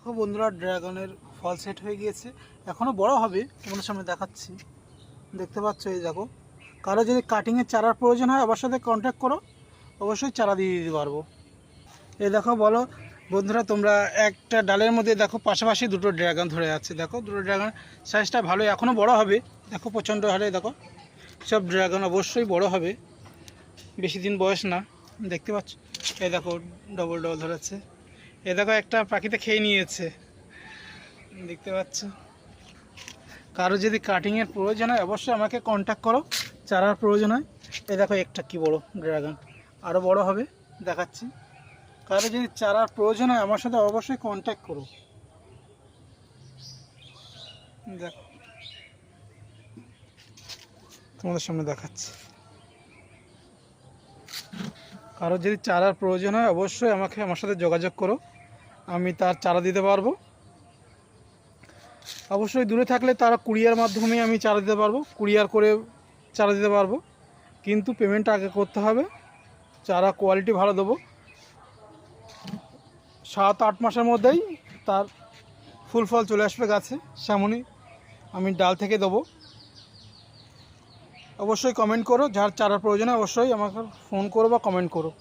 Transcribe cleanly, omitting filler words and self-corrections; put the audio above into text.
ও বন্ধুরা, ড্রাগনের ফল সেট হয়ে গিয়েছে, এখনও বড় হবে। তোমাদের সামনে দেখাচ্ছি, দেখতে পাচ্ছ। এই দেখো, কারো যদি কাটিংয়ের চারার প্রয়োজন হয় আমার সাথে কন্ট্যাক্ট করো, অবশ্যই চারা দিয়ে দিতে পারবো। এই দেখো, বলো বন্ধুরা, তোমরা একটা ডালের মধ্যে দেখো পাশাপাশি দুটো ড্রাগন ধরে আছে। দেখো, দুটো ড্রাগন সাইজটা ভালোই, এখনও বড় হবে। দেখো প্রচণ্ড হারে, দেখো সব ড্রাগন অবশ্যই বড় হবে, বেশি দিন বয়স না। দেখতে পাচ্ছ, এই দেখো ডবল ডবল ধরেছে। এ দেখো, একটা পাখিতে খেয়ে নিয়েছে, দেখতে পাচ্ছ। কারো যদি কাটিংয়ের প্রয়োজন হয় অবশ্যই আমাকে কন্ট্যাক্ট করো, চারার প্রয়োজন হয়। এই দেখো একটা কি বড় ড্রাগন, আরও বড় হবে, দেখাচ্ছি। কারো যদি চারার প্রয়োজন হয় আমার সাথে অবশ্যই কন্ট্যাক্ট করো। দেখো, তোমাদের সামনে দেখাচ্ছি। কারো যদি চারার প্রয়োজন হয় অবশ্যই আমার সাথে যোগাযোগ করো, আমি তার চারা দিতে পারবো। অবশ্যই দূরে থাকলে তারা কুরিয়ার মাধ্যমে আমি চারা দিতে পারবো, কুরিয়ার করে চারা দিতে পারবো, কিন্তু পেমেন্ট আগে করতে হবে। চারা কোয়ালিটি ভালো দেবো, 7-8 মাসের মধ্যেই তার ফুল ফল চলে আসবে গাছে, সেমনই আমি ডাল থেকে দেবো। অবশ্যই কমেন্ট করো, যার চারার প্রয়োজনে অবশ্যই আমাকে ফোন করো বা কমেন্ট করো।